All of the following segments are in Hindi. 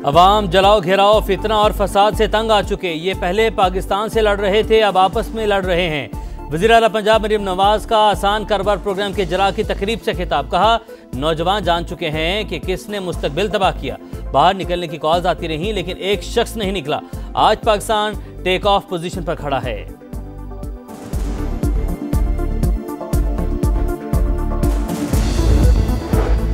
अवाम जलाओ घेराव फितना और फसाद से तंग आ चुके। ये पहले पाकिस्तान से लड़ रहे थे, अब आपस में लड़ रहे हैं। वज़ीर आला पंजाब मरीम नवाज का आसान कारोबार प्रोग्राम के जला की तकरीब से खिताब। कहा, नौजवान जान चुके हैं कि किसने मुस्तकबिल तबाह किया। बाहर निकलने की कॉल्स आती रहीं लेकिन एक शख्स नहीं निकला। आज पाकिस्तान टेक ऑफ पोजीशन पर खड़ा है।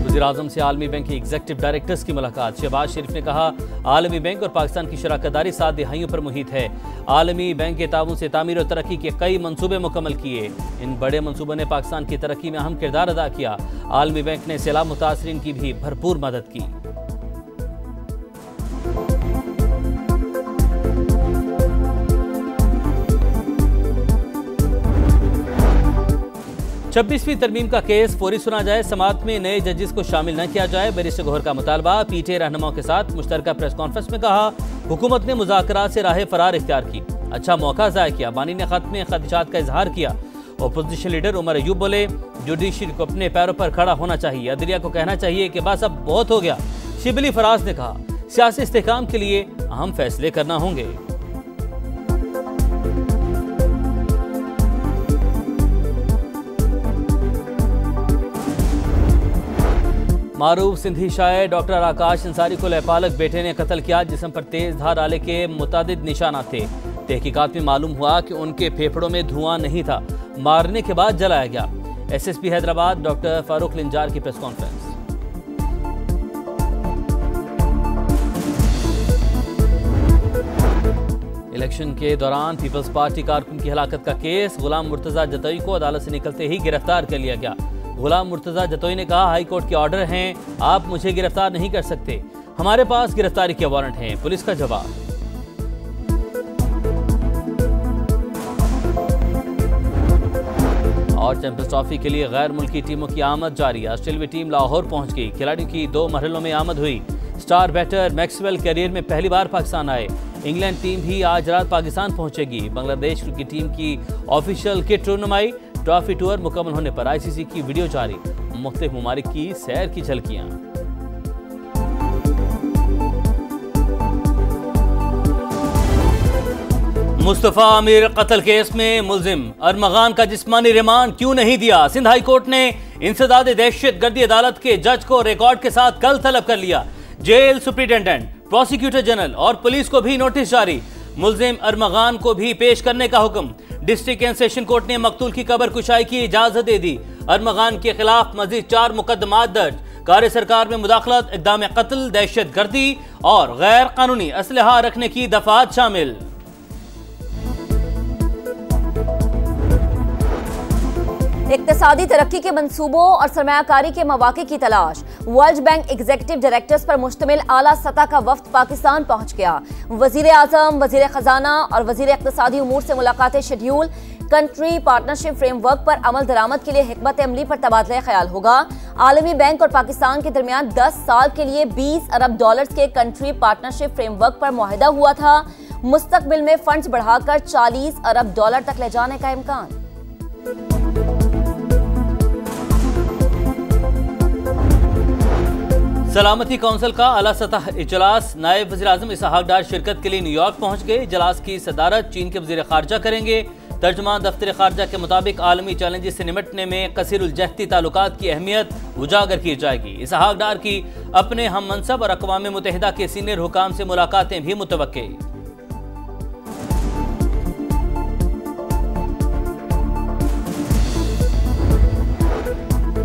वज़ीर-ए-आज़म से आलमी बैंक के एग्जीक्यूटिव डायरेक्टर्स की मुलाकात। शहबाज शरीफ ने कहा, आलमी बैंक और पाकिस्तान की शराकतदारी 7 दहाइयों पर मुहित है। आलमी बैंक के ताउन से तामीर और तरक्की के कई मंसूबे मुकम्मल किए। इन बड़े मंसूबों ने पाकिस्तान की तरक्की में अहम किरदार अदा किया। आलमी बैंक ने सैलाब मुतासरीन की भी भरपूर मदद की। छब्बीसवीं तरमीम का केस फौरी सुना जाए, समाअत में नए जजेस को शामिल न किया जाए। बैरिस्टर गौहर का मुतालबा। पीटीआई रहनुमाओं के साथ मुश्तरका प्रेस कॉन्फ्रेंस में कहा, हुकूमत ने मुज़ाकरात से राह फरार इख्तियार की, अच्छा मौका ज़ाया किया। बानी ने खत में खदशात का इजहार किया। अपोजिशन लीडर उमर अयूब बोले, जुडिशरी को अपने पैरों पर खड़ा होना चाहिए, अदलिया को कहना चाहिए कि बस अब बहुत हो गया। शिबली फराज ने कहा, सियासी इस्तेहकाम के लिए अहम फैसले करना होंगे। मारूफ सिंधी शायर डॉक्टर आकाश अंसारी को लहपालक बेटे ने कत्ल किया। जिस्म पर तेज धार आले के मुतादिद निशानात थे। तहकीकात में मालूम हुआ कि उनके फेफड़ों में धुआं नहीं था, मारने के बाद जलाया गया। एसएसपी हैदराबाद डॉक्टर फारूक लिंजार की प्रेस कॉन्फ्रेंस। इलेक्शन के दौरान पीपल्स पार्टी कारकुन की हलाकत का केस। गुलाम मुर्तजा जतोई को अदालत से निकलते ही गिरफ्तार कर लिया गया। गुलाम मुर्तजा जतोई ने कहा, हाई कोर्ट के ऑर्डर हैं, आप मुझे गिरफ्तार नहीं कर सकते, हमारे पास गिरफ्तारी के वारंट हैं। पुलिस का जवाब। और चैंपियंस ट्रॉफी के लिए गैर मुल्की टीमों की आमद जारी। ऑस्ट्रेलियाई टीम लाहौर पहुंच गई। खिलाड़ियों की 2 मरहलों में आमद हुई। स्टार बैटर मैक्सवेल करियर में पहली बार पाकिस्तान आए। इंग्लैंड टीम भी आज रात पाकिस्तान पहुंचेगी। बांग्लादेश की टीम की ऑफिशियल किट रुनुमाई। ट्रॉफी टूर मुकम्मल होने पर आईसीसी की वीडियो जारी। मुख्तलिफ ममालिक की सैर की झलकियां। मुस्तफा अमीर कत्ल केस में मुल्जिम अरमगान का जिस्मानी रिमांड क्यों नहीं दिया? सिंध हाई कोर्ट ने इंसदाद दहशत गर्दी अदालत के जज को रिकॉर्ड के साथ कल तलब कर लिया। जेल सुप्रिंटेंडेंट, प्रोसिक्यूटर जनरल और पुलिस को भी नोटिस जारी। मुल्जिम अरमगान को भी पेश करने का हुक्म। डिस्ट्रिक्ट एंड सेशन कोर्ट ने मकतूल की कबर कुशाई की इजाजत दे दी। अरमगान के खिलाफ मजीद 4 मुकदमात दर्ज। कार्य सरकार में मुदाखलत, इक़दाम कत्ल, दहशत गर्दी और गैर कानूनी असलहा रखने की दफात शामिल। इक्तिसादी तरक्की के मंसूबों और सरमायाकारी के मौके की तलाश। वर्ल्ड बैंक एग्जीक्यूटिव डायरेक्टर्स पर मुश्तमिल आला सतह का वफ्द पाकिस्तान पहुंच गया। वज़ीर-ए-आज़म, वज़ीर खजाना और वज़ीर इक़्तिसादी उमूर से मुलाकातें शेड्यूल। कंट्री पार्टनरशिप फ्रेमवर्क पर अमल दरामद के लिए हिकमत अमली पर तबादला ख्याल होगा। आलमी बैंक और पाकिस्तान के दरमियान 10 साल के लिए $20 अरब के कंट्री पार्टनरशिप फ्रेमवर्क पर मुआहिदा हुआ था। मुस्तकबिल में फंड्स बढ़ाकर $40 अरब तक ले जाने का इम्कान। सलामती कौंसिल का आला सतह इजलास। नायब वज़ीर-ए-आज़म इसहाक डार शिरकत के लिए न्यूयॉर्क पहुंच गए। इजलास की सदारत चीन के वज़ीर ख़ारजा करेंगे। तर्जुमान दफ्तर ख़ारजा के मुताबिक आलमी चैलेंजेस से निपटने में कसीरुल-जहती ताल्लुकात की अहमियत उजागर की जाएगी। इसहाक डार की अपने हम मनसब और अक़वाम मुत्तहिदा के सीनियर हुकाम से मुलाकातें भी मुतवक्के।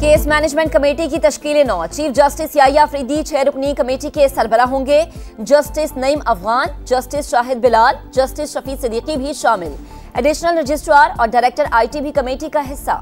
केस मैनेजमेंट कमेटी की तश्कील 9। चीफ जस्टिस याहिया अफरीदी 6 रुकनी कमेटी के सरबराह होंगे। Justice Naeem Afghan, justice Shahid Bilal, justice Shafi Siddiqui भी शामिल। एडिशनल रजिस्ट्रार और डायरेक्टर आईटी भी कमेटी का हिस्सा।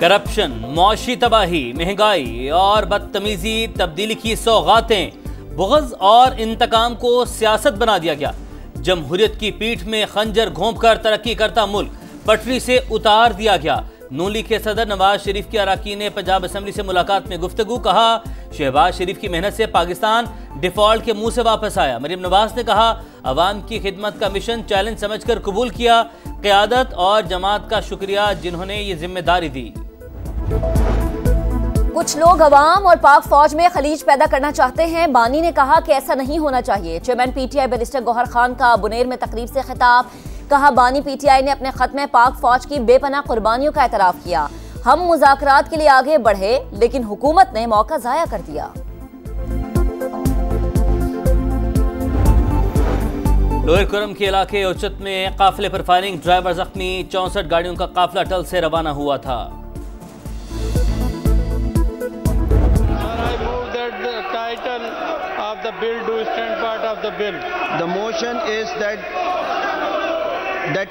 करप्शन, मौशी तबाही, महंगाई और बदतमीजी तब्दीली की सौगातें। बुग़्ज़ और इंतकाम को सियासत बना दिया गया। जमहूरियत की पीठ में खंजर घोंपकर तरक्की करता मुल्क पटरी से उतार दिया गया। नून लीग के सदर नवाज शरीफ की अरकान ने पंजाब असम्बली से मुलाकात में गुफ्तगू। कहा, शहबाज शरीफ की मेहनत से पाकिस्तान डिफॉल्ट के मुंह से वापस आया। मरीम नवाज ने कहा, अवाम की खिदमत का मिशन चैलेंज समझकर कबूल किया। क़यादत और जमात का शुक्रिया जिन्होंने ये जिम्मेदारी दी। कुछ लोग अवाम और पाक फौज में खलीज पैदा करना चाहते हैं। बानी ने कहा कि ऐसा नहीं होना चाहिए। Chairman PTI barrister Gohar Khan का बुनेर में तकरीर से खिताब। कहा, बानी पीटीआई ने अपने खत में पाक फौज की बेपनाह कुर्बानियों का एतराफ किया। हम मुज़ाकरात के लिए आगे बढ़े लेकिन हुकूमत ने मौका ज़ाया कर दिया। लोअर कुरम के इलाके उच्चत में काफिले पर फायरिंग, ड्राइवर जख्मी। 64 गाड़ियों का काफिला टल से रवाना हुआ था। The bill do stand part of the bill. The motion is that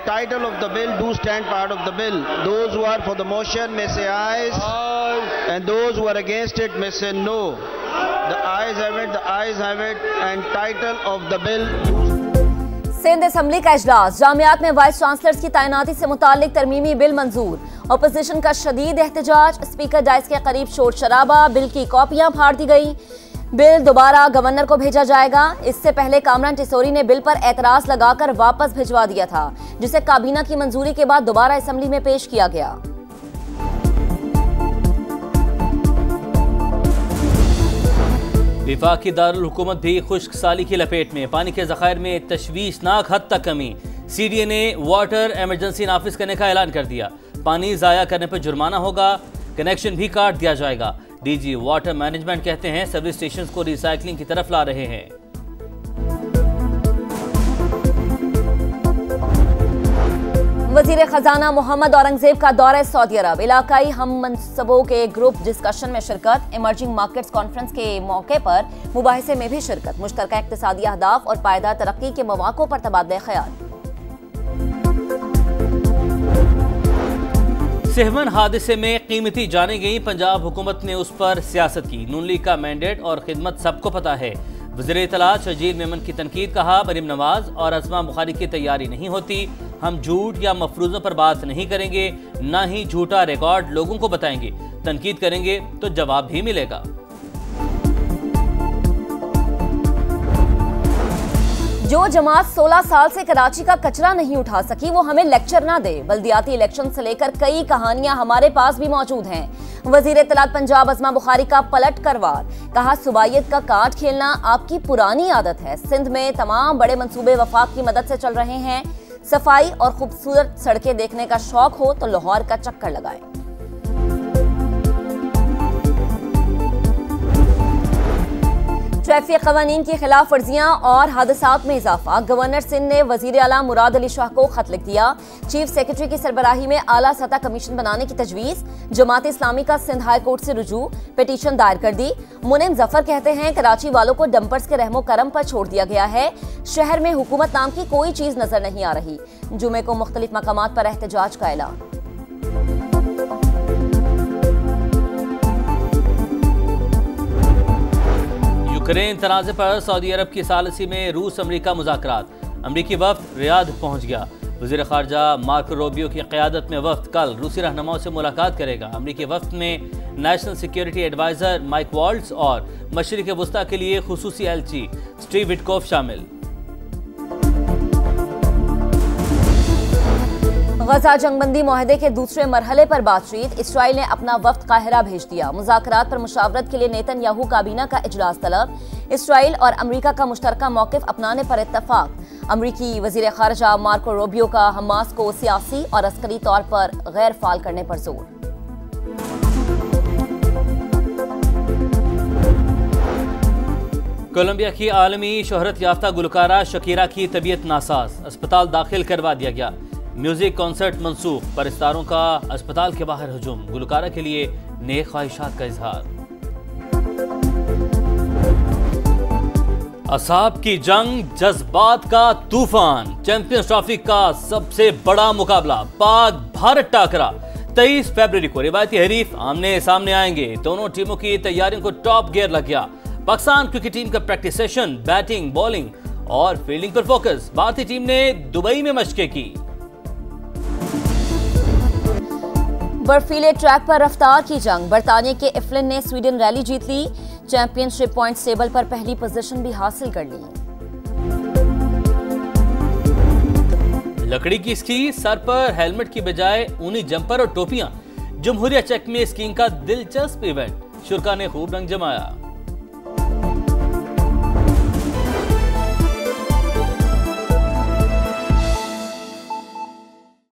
title of the bill do stand part of the bill. Those who are for the motion may say ayes, and those who are against it may say no. The ayes have it, the ayes have it, and title of the bill. Sindh assembly का इजलास, जामियात में वाइस चांसलर्स की तैनाती से मुतालिक तरमीमी बिल मंजूर। अपोजिशन का शदीद एहतजाज, स्पीकर डाइस के करीब शोर शराबा, बिल की कॉपियां फाड़ दी गई। बिल दोबारा गवर्नर को भेजा जाएगा। इससे पहले कामरान टिसोरी ने बिल पर एतराज लगाकर वापस भिजवा दिया था, जिसे काबीना की मंजूरी के बाद दोबारा असेंबली में पेश किया गया। विफाकी दारुल हुकूमत भी खुश्क साली की लपेट में। पानी के ज़खायर में तशवीशनाक हद तक कमी। सीडीए ने वाटर इमरजेंसी नाफिज करने का ऐलान कर दिया। पानी ज़ाया करने पर जुर्माना होगा, कनेक्शन भी काट दिया जाएगा। डीजी वाटर मैनेजमेंट कहते हैं सर्विस स्टेशन को रिसाइकलिंग की तरफ ला रहे हैं। वजीर खजाना मोहम्मद औरंगजेब का दौरा सऊदी अरब, इलाकाई हम मनसबों के ग्रुप डिस्कशन में शिरकत। इमर्जिंग मार्केट्स कॉन्फ्रेंस के मौके पर मुबाहिसे में भी शिरकत। मुश्तरका इक्तिसादी अहदाफ और पायदार तरक्की के मौक़ों पर तबादला ख्याल। सेहवन हादसे में कीमती जाने गई, पंजाब हुकूमत ने उस पर सियासत की। नून लीग का मैंडेट और खिदमत सबको पता है। वज़ीर इत्तलात शजील मेमन की तनकीद, कहा मरीम नवाज और असमा बुखारी की तैयारी नहीं होती। हम झूठ या मफरूज़ों पर बात नहीं करेंगे, ना ही झूठा रिकॉर्ड लोगों को बताएंगे। तनकीद करेंगे तो जवाब भी मिलेगा। जो जमात 16 साल से कराची का कचरा नहीं उठा सकी वो हमें लेक्चर ना दे। बल्दियाती इलेक्शन से लेकर कई कहानियां हमारे पास भी मौजूद हैं। वजीर इत्तलात पंजाब असमा बुखारी का पलट कर वार, कहा सुबाइयत का कार्ड खेलना आपकी पुरानी आदत है। सिंध में तमाम बड़े मंसूबे वफाक की मदद से चल रहे हैं। सफाई और खूबसूरत सड़कें देखने का शौक हो तो लाहौर का चक्कर लगाएं। ट्रैफिक कवानीन की खिलाफ वर्जियां और हादसात में इजाफा। गवर्नर सिंध ने वजीर आला मुराद अली शाह को खत लिख दिया। चीफ सेक्रेटरी की सरबराही में आला सतह कमीशन बनाने की तजवीज। जमात इस्लामी का सिंध हाई कोर्ट से रुजू, पिटीशन दायर कर दी। मुनिम जफर कहते हैं कराची वालों को डंपर्स के रहमो करम पर छोड़ दिया गया है। शहर में हुकूमत नाम की कोई चीज नजर नहीं आ रही। जुमे को मुख्तलिफ मकामात पर एहतजाज का ऐलान। यूक्रेन तनाज़े पर सऊदी अरब की सालसी में रूस अमरीका मुज़ाकरात। अमरीकी वफ्द रियाद पहुंच गया। वज़ीर ख़ारजा मार्को रूबियो की क़यादत में वफ्द कल रूसी रहनुमाओं से मुलाकात करेगा। अमरीकी वफ्द में national security adviser Mike Waltz और मशरिक़ वस्ता के लिए खुसूसी एलची स्टीव विटकोफ शामिल। गजा जंगबंदी मुआहदे के दूसरे मरहले पर बातचीत। इसराइल ने अपना वफ्द काहिरा भेज दिया। मुज़ाकरात पर मुशावरत के लिए नेतन्याहू काबीना का इजलास तलब। इसराइल और अमरीका का मुश्तरका मौक़िफ़ अपनाने पर इत्तफाक। अमरीकी वज़ीर ख़ारजा मार्को रूबियो का हमास को सियासी और अस्करी तौर पर गैर फ़ाल करने पर जोर। कोलंबिया की आलमी शोहरत याफ्ता गुलकारा शकीरा की तबीयत नासाज, अस्पताल दाखिल करवा दिया गया। म्यूजिक कॉन्सर्ट मंसूख, परस्तारों का अस्पताल के बाहर हजूम। गुलकारा के लिए नेक ख्वाहिशात का इजहार। असाब की जंग, जज्बात का तूफान। चैंपियंस ट्रॉफी का सबसे बड़ा मुकाबला, पाक भारत टाकरा। 23 फरवरी को रिवायती हरीफ आमने सामने आएंगे। दोनों टीमों की तैयारियों को टॉप गियर लग गया। पाकिस्तान क्रिकेट टीम का प्रैक्टिस सेशन, बैटिंग, बॉलिंग और फील्डिंग पर फोकस। भारतीय टीम ने दुबई में मशकें की। बर्फीले ट्रैक पर रफ्तार की जंग। बरतानिया के इफ्लिन ने स्वीडन रैली जीत ली। चैंपियनशिप पॉइंट टेबल पर पहली पोजीशन भी हासिल कर ली। लकड़ी की स्की, सर पर हेलमेट की बजाय ऊनी जंपर और टोपियां। जमहूरिया चेक में स्कीइंग का दिलचस्प इवेंट। शुरा ने खूब रंग जमाया।